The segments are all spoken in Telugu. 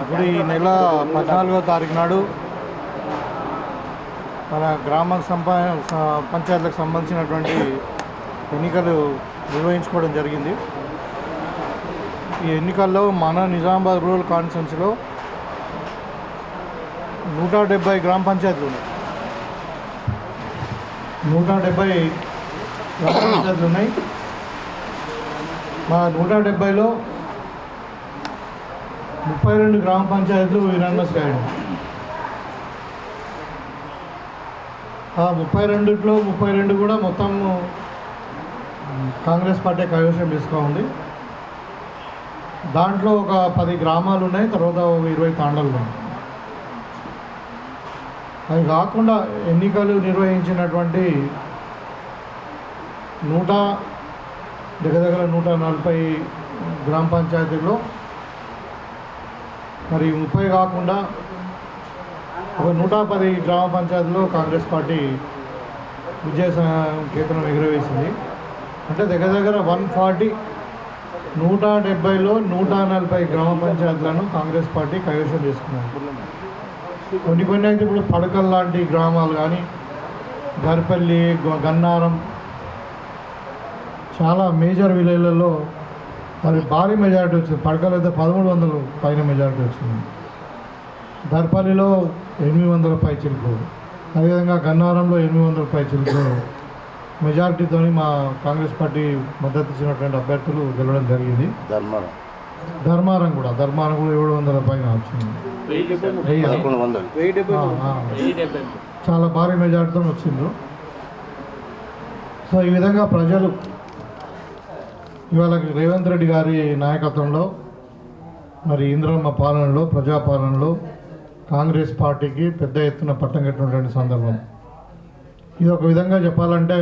ఇప్పుడు ఈ నెల 14వ తారీఖు నాడు మన గ్రామ పంచాయతీలకు సంబంధించినటువంటి ఎన్నికలు నిర్వహించుకోవడం జరిగింది. ఈ ఎన్నికల్లో మన నిజామాబాద్ రూరల్ కాన్స్టిట్యున్సీలో 170 గ్రామ పంచాయతీలు ఉన్నాయి. 170 గ్రామ పంచాయతీలు ఉన్నాయి. మా 170లో 32 గ్రామ పంచాయతీలు యునానిమస్ అయ్యాయి. ఆ 32లో 32 కూడా మొత్తం కాంగ్రెస్ పార్టీ కైవసం చేసుకోండి. దాంట్లో ఒక 10 గ్రామాలు ఉన్నాయి, తర్వాత 20 తాండాలు ఉన్నాయి. అవి కాకుండా ఎన్నికలు నిర్వహించినటువంటి దగ్గర 140 గ్రామ పంచాయతీల్లో మరి 30 కాకుండా ఒక 110 గ్రామ పంచాయతీలో కాంగ్రెస్ పార్టీ విజయ కేతనం ఎగురవేసింది. అంటే దగ్గర 140 170లో 140 గ్రామ పంచాయతీలను కాంగ్రెస్ పార్టీ కైవసం చేసుకున్నారు. కొన్ని అయితే ఇప్పుడు పడకల్ లాంటి గ్రామాలు కానీ గర్పల్లి, గన్నారం చాలా మేజర్ విలేజ్లలో అది భారీ మెజారిటీ వచ్చింది. పడకల్ అయితే 1300 పైన మెజారిటీ వచ్చింది. దర్పల్లిలో 800 పై చిలుకు, అదేవిధంగా గన్నారంలో 800 పై చిలుకు మెజారిటీతో మా కాంగ్రెస్ పార్టీ మద్దతు ఇచ్చినటువంటి అభ్యర్థులు గెలవడం జరిగింది. ధర్మారం కూడా 700 పైన వచ్చింది. చాలా భారీ మెజార్టీతో వచ్చిండ్రు. సో ఈ విధంగా ప్రజలు ఇవాళ రేవంత్ రెడ్డి గారి నాయకత్వంలో మరి ఇంద్రమ్మ పాలనలో, ప్రజాపాలనలో కాంగ్రెస్ పార్టీకి పెద్ద ఎత్తున పట్టం కట్టినటువంటి సందర్భం ఇది. ఒక విధంగా చెప్పాలంటే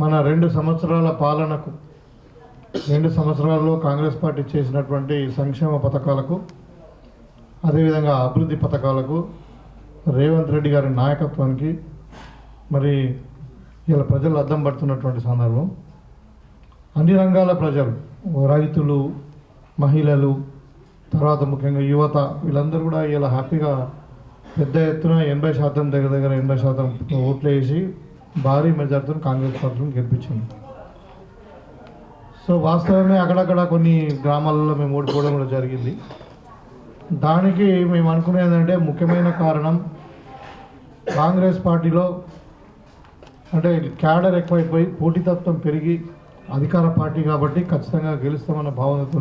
మన 2 సంవత్సరాల పాలనకు, 2 సంవత్సరాల్లో కాంగ్రెస్ పార్టీ చేసినటువంటి సంక్షేమ పథకాలకు, అదేవిధంగా అభివృద్ధి పథకాలకు, రేవంత్ రెడ్డి గారి నాయకత్వానికి మరి ఇలా ప్రజలు అద్దం పడుతున్నటువంటి సందర్భం. అన్ని రంగాల ప్రజలు, రైతులు, మహిళలు, తర్వాత ముఖ్యంగా యువత, వీళ్ళందరూ కూడా ఇలా హ్యాపీగా పెద్ద ఎత్తున 80% దగ్గర 80% ఓట్లు వేసి భారీ మెజార్టీతో కాంగ్రెస్ పార్టీని గెలిపించింది. సో వాస్తవమే అక్కడక్కడ కొన్ని గ్రామాలలో మేము ఓడిపోవడం కూడా జరిగింది. దానికి మేము అనుకునేది ఏంటంటే ముఖ్యమైన కారణం కాంగ్రెస్ పార్టీలో అంటే క్యాడర్ ఎక్కువైపోయి పోటీతత్వం పెరిగి అధికార పార్టీ కాబట్టి ఖచ్చితంగా గెలుస్తామన్న భావనతో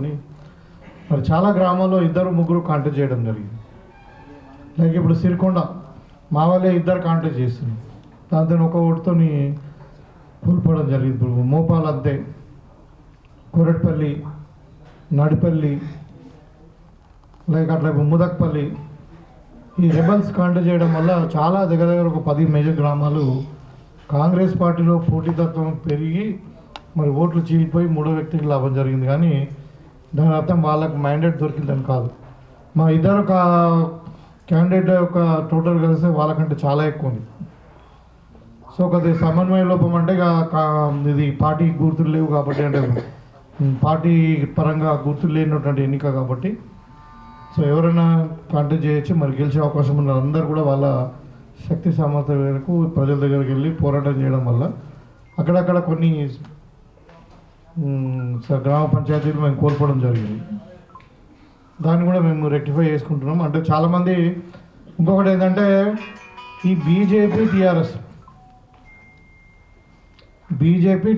మరి చాలా గ్రామాల్లో 2-3 కాంటెస్ట్ చేయడం జరిగింది. లైక్ ఇప్పుడు సిరికొండ మా వాళ్ళే 2 కాంటెస్ట్ చేస్తుంది, దాంతో ఒక ఓటుతో కోల్పోవడం జరిగింది. ఇప్పుడు మోపాల్ అంతే, కొరట్పల్లి, నడిపల్లి, లైక్ అట్లా ముదక్పల్లి ఈ రెబల్స్ కాంటెస్ట్ చేయడం వల్ల చాలా దగ్గర ఒక 10 మేజర్ గ్రామాలు కాంగ్రెస్ పార్టీలో పోటీతత్వం పెరిగి మరి ఓట్లు చీలిపోయి 3వ వ్యక్తికి లాభం జరిగింది. కానీ దాని అర్థం వాళ్ళకు మ్యాండేట్ దొరికిందని కాదు. మా 2 క్యాండిడేట్ యొక్క టోటల్ కలిస్తే వాళ్ళకంటే చాలా ఎక్కువ ఉంది. సో కొద్దిగా సమన్వయ లోపం అంటే ఇది పార్టీ గుర్తులు లేవు కాబట్టి, అంటే పార్టీ పరంగా గుర్తులు లేనటువంటి ఎన్నిక కాబట్టి సో ఎవరైనా కాంటెస్ట్ చేయొచ్చు. మరి గెలిచే అవకాశం ఉన్న అందరూ కూడా వాళ్ళ శక్తి సామర్థ్యం మేరకు ప్రజల దగ్గరికి వెళ్ళి పోరాటం చేయడం వల్ల అక్కడక్కడ కొన్ని గ్రామ పంచాయతీలు మేము కోల్పోవడం జరిగింది. దాన్ని కూడా మేము రెక్టిఫై చేసుకుంటున్నాం. అంటే చాలామంది ఇంకొకటి ఏంటంటే ఈ బీజేపీ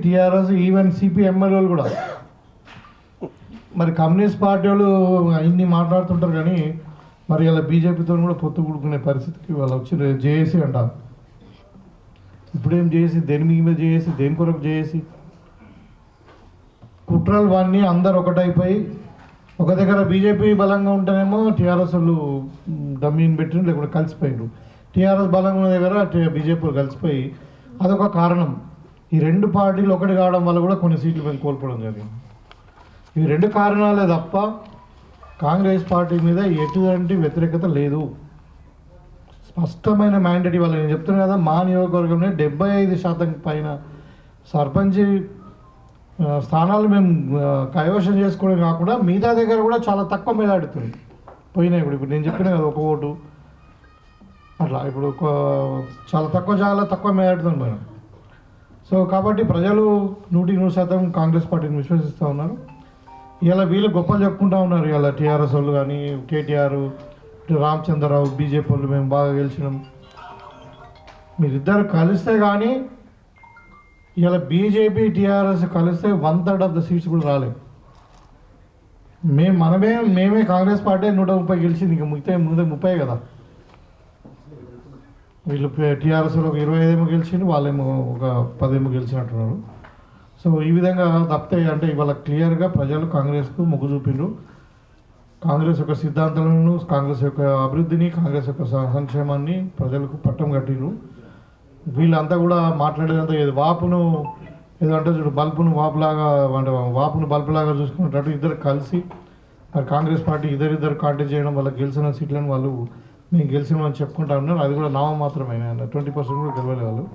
టీఆర్ఎస్ ఈవెన్ సిపిఎంఎల్ కూడా మరి కమ్యూనిస్ట్ పార్టీ వాళ్ళు ఇన్ని మాట్లాడుతుంటారు. కానీ మరి ఇలా బీజేపీతో కూడా పొత్తు కూడుకునే పరిస్థితికి వాళ్ళు వచ్చి జేఏసీ అంటారు. ఇప్పుడేం చేసి దేని మీద చేసి దేని కొరకు చేసి కుట్రలు వాడిని అందరు ఒకటైపోయి ఒక దగ్గర బీజేపీ బలంగా ఉంటేనేమో టీఆర్ఎస్ వాళ్ళు డమ్మీని పెట్టిన లేకుంటే కలిసిపోయారు. టీఆర్ఎస్ బలంగా ఉన్న దగ్గర బీజేపీ కలిసిపోయి అదొక కారణం. ఈ 2 పార్టీలు ఒకటి కావడం వల్ల కూడా కొన్ని సీట్లు మేము కోల్పోవడం జరిగింది. ఇవి 2 కారణాలే తప్ప కాంగ్రెస్ పార్టీ మీద ఎటువంటి వ్యతిరేకత లేదు. స్పష్టమైన మ్యాండేట్ ఇవ్వాలి. నేను చెప్తున్నాను కదా, మా నియోజకవర్గంలో 75% పైన సర్పంచ్ స్థానాలు మేము కైవసం చేసుకోవడం కాకుండా మిగతా దగ్గర కూడా చాలా తక్కువ మీద ఆడుతుంది. పోయినాయి. ఇప్పుడు నేను చెప్పిన కదా ఒక ఓటు అట్లా ఇప్పుడు చాలా తక్కువ మేరతో పోయినాం. సో కాబట్టి ప్రజలు 100% కాంగ్రెస్ పార్టీని విశ్వసిస్తూ ఉన్నారు. ఇలా వీళ్ళు గొప్పలు చెప్పుకుంటూ ఉన్నారు. ఇలా టీఆర్ఎస్ వాళ్ళు కానీ కేటీఆర్, రామచంద్రరావు, బీజేపీ వాళ్ళు మేము బాగా గెలిచినాం. మీరిద్దరు కలిస్తే కానీ ఇలా బీజేపీ టీఆర్ఎస్ కలిస్తే 1/3 ఆఫ్ ద సీట్స్ కూడా రాలేదు. మేమే కాంగ్రెస్ పార్టీ 130 గెలిచింది. ఇంకా ముందే 30 కదా. వీళ్ళు టీఆర్ఎస్లో ఒక 25 గెలిచింది, వాళ్ళేమో ఒక 10 గెలిచినట్టున్నారు. సో ఈ విధంగా తప్పితే అంటే ఇవాళ క్లియర్గా ప్రజలు కాంగ్రెస్కు మొగ్గు చూపిండ్రు. కాంగ్రెస్ యొక్క సిద్ధాంతాలను, కాంగ్రెస్ యొక్క అభివృద్ధిని, కాంగ్రెస్ యొక్క సంక్షేమాన్ని ప్రజలకు పట్టం కట్టిండ్రు. వీళ్ళంతా కూడా మాట్లాడేదంతా వాపును ఏదో అంటే చూడు బల్బును వాపులాగా అంటే వాపును బల్బులాగా చూసుకున్నట్టు ఇద్దరు కలిసి మరి కాంగ్రెస్ పార్టీ ఇద్దరు కాంటెస్ట్ చేయడం వల్ల గెలిచిన సీట్లను వాళ్ళు మేము గెలిచినామని చెప్పుకుంటా ఉన్నారు. అది కూడా నామం మాత్రమే, 20% కూడా గెలవలే వాళ్ళు.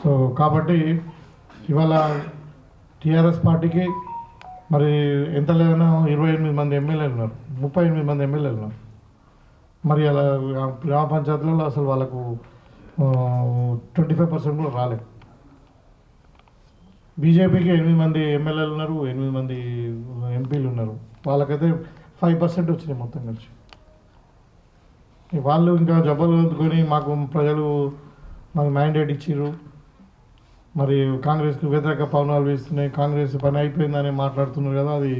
సో కాబట్టి ఇవాళ టీఆర్ఎస్ పార్టీకి మరి ఎంత లేదన్నా 28 మంది ఎమ్మెల్యేలు ఉన్నారు, 38 మంది ఎమ్మెల్యేలు ఉన్నారు. మరి అలా గ్రామ పంచాయతీలలో అసలు వాళ్ళకు 25% కూడా రాలేదు. బీజేపీకి 8 మంది ఎమ్మెల్యేలు ఉన్నారు, 8 మంది ఎంపీలు ఉన్నారు. వాళ్ళకైతే 5% వచ్చినాయి మొత్తం కలిసి. వాళ్ళు ఇంకా జబ్బలు వదుకొని మాకు ప్రజలు మాకు మ్యాండేట్ ఇచ్చిర్రు, మరి కాంగ్రెస్కి వ్యతిరేక పవనాలు వేస్తున్నాయి, కాంగ్రెస్ పని అయిపోయిందని మాట్లాడుతున్నారు కదా. అది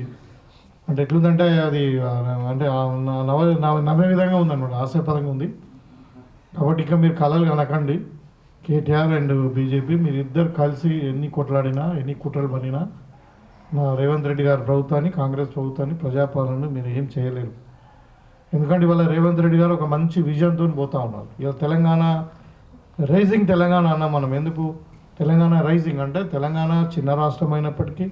అంటే ఎట్లుందంటే అది అంటే నవ్వే విధంగా ఉందన్నమాట, హాస్యపరంగా ఉంది. కాబట్టి ఇంకా మీరు కలలు కనకండి. కేటీఆర్ అండ్ బీజేపీ మీరిద్దరు కలిసి ఎన్ని కొట్లాడినా ఎన్ని కుట్రలు పడినా మా రేవంత్ రెడ్డి గారి ప్రభుత్వాన్ని, కాంగ్రెస్ ప్రభుత్వాన్ని, ప్రజాపాలనను మీరు ఏం చేయలేరు. ఎందుకంటే ఇవాళ రేవంత్ రెడ్డి గారు ఒక మంచి విజన్తో పోతూ ఉన్నారు. ఇవాళ తెలంగాణ రైజింగ్ తెలంగాణ అన్నాం మనం. ఎందుకు తెలంగాణ రైజింగ్ అంటే తెలంగాణ చిన్న రాష్ట్రం అయినప్పటికీ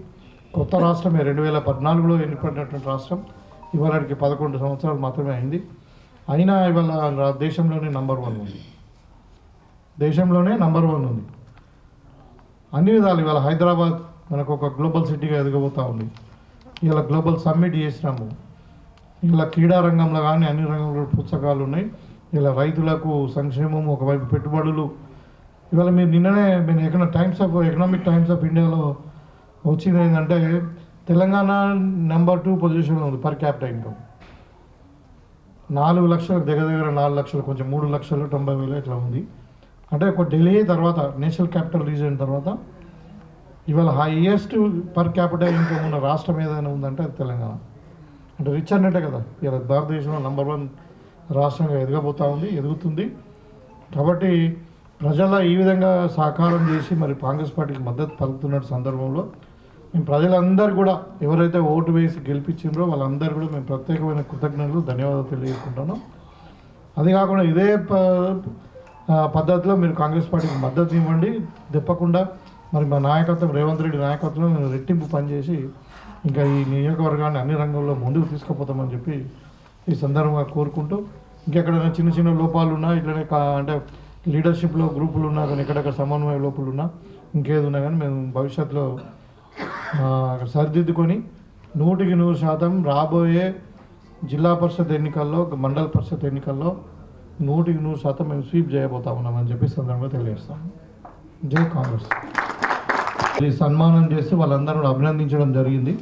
కొత్త రాష్ట్రమే. 2014లో ఏర్పడినటువంటి రాష్ట్రం ఇవాళకి 11 సంవత్సరాలు మాత్రమే అయింది. అయినా ఇవాళ దేశంలోనే నంబర్ 1 ఉంది. దేశంలోనే నంబర్ 1 ఉంది అన్ని విధాలు. ఇవాళ హైదరాబాద్ మనకు ఒక గ్లోబల్ సిటీగా ఎదగబోతూ ఉంది. ఇవాళ గ్లోబల్ సమ్మిట్ చేసినాము. ఇలా క్రీడా రంగంలో కానీ అన్ని రంగంలో పుస్తకాలు ఉన్నాయి. ఇలా రైతులకు సంక్షేమం, ఒకవైపు పెట్టుబడులు. ఇవాళ మీరు నిన్ననే ఎకనామిక్ టైమ్స్ ఆఫ్ ఇండియాలో వచ్చింది ఏంటంటే తెలంగాణ నెంబర్ 2 పొజిషన్లో ఉంది పర్ క్యాపిటల్ ఇన్కమ్. 4 లక్షలకు దగ్గర 4 లక్షలు, కొంచెం 3,90,000 ఇట్లా ఉంది. అంటే ఒక ఢిల్లీ తర్వాత, నేషనల్ క్యాపిటల్ రీజియన్ తర్వాత ఇవాళ హైయెస్ట్ పర్ క్యాపిటల్ ఇన్కమ్ ఉన్న రాష్ట్రం ఏదైనా ఉందంటే అది తెలంగాణ. అంటే రిచ్ అన్నట్టే కదా. ఇలా భారతదేశంలో నంబర్ 1 రాష్ట్రంగా ఎదుగుతుంది. కాబట్టి ప్రజల ఈ విధంగా సహకారం చేసి మరి కాంగ్రెస్ పార్టీకి మద్దతు పలుకుతున్న సందర్భంలో మేము ప్రజలందరూ కూడా ఎవరైతే ఓటు వేసి గెలిపించిండ్రో వాళ్ళందరూ కూడా మేము ప్రత్యేకమైన కృతజ్ఞతలు, ధన్యవాదాలు తెలియజేసుకుంటున్నాం. అది కాకుండా ఇదే పద్ధతిలో మీరు కాంగ్రెస్ పార్టీకి మద్దతు ఇవ్వండి. తప్పకుండా మరి మా నాయకత్వం, రేవంత్ రెడ్డి నాయకత్వంలో మేము రెట్టింపు పనిచేసి ఇంకా ఈ నియోజకవర్గాన్ని అన్ని రంగంలో ముందుకు తీసుకుపోతామని చెప్పి ఈ సందర్భంగా కోరుకుంటూ, ఇంకెక్కడైనా చిన్న చిన్న లోపాలు ఉన్నా, ఇట్లనే అంటే లీడర్షిప్లో గ్రూపులు ఉన్నా కానీ, ఎక్కడెక్కడ సమన్వయ లోపాలు ఉన్నా, ఇంకేది ఉన్నా కానీ మేము భవిష్యత్తులో సరిదిద్దుకొని 100% రాబోయే జిల్లా పరిషత్ ఎన్నికల్లో, మండల పరిషత్ ఎన్నికల్లో 100% మేము స్వీప్ చేయబోతా ఉన్నామని చెప్పి సందర్భంగా తెలియజేస్తాం. జై కాంగ్రెస్. ఈ సన్మానం చేసి వాళ్ళందరూ అభినందించడం జరిగింది.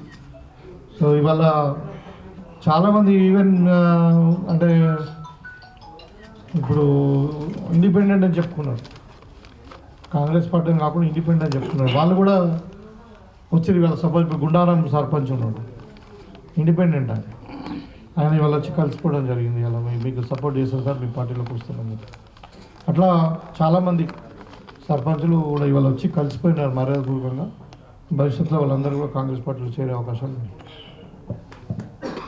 సో ఇవాళ చాలామంది ఈవెన్ అంటే ఇప్పుడు ఇండిపెండెంట్ అని చెప్పుకున్నారు, కాంగ్రెస్ పార్టీని కాకుండా ఇండిపెండెంట్ అని చెప్పుకున్నారు. వాళ్ళు కూడా వచ్చి ఇవాళ సపోజ్ ఇప్పుడు గుండారం సర్పంచ్ ఉన్నాడు, ఇండిపెండెంట్ అని, ఆయన ఇవాళ వచ్చి కలిసిపోవడం జరిగింది. ఇలా మీకు సపోర్ట్ చేస్తారు సార్, మీ పార్టీలోకి వస్తున్నాము. అట్లా చాలామంది సర్పంచులు కూడా ఇవాళ వచ్చి కలిసిపోయినారు మర్యాదపూర్వకంగా. భవిష్యత్తులో వాళ్ళందరూ కూడా కాంగ్రెస్ పార్టీలో చేరే అవకాశాలు ఉన్నాయి.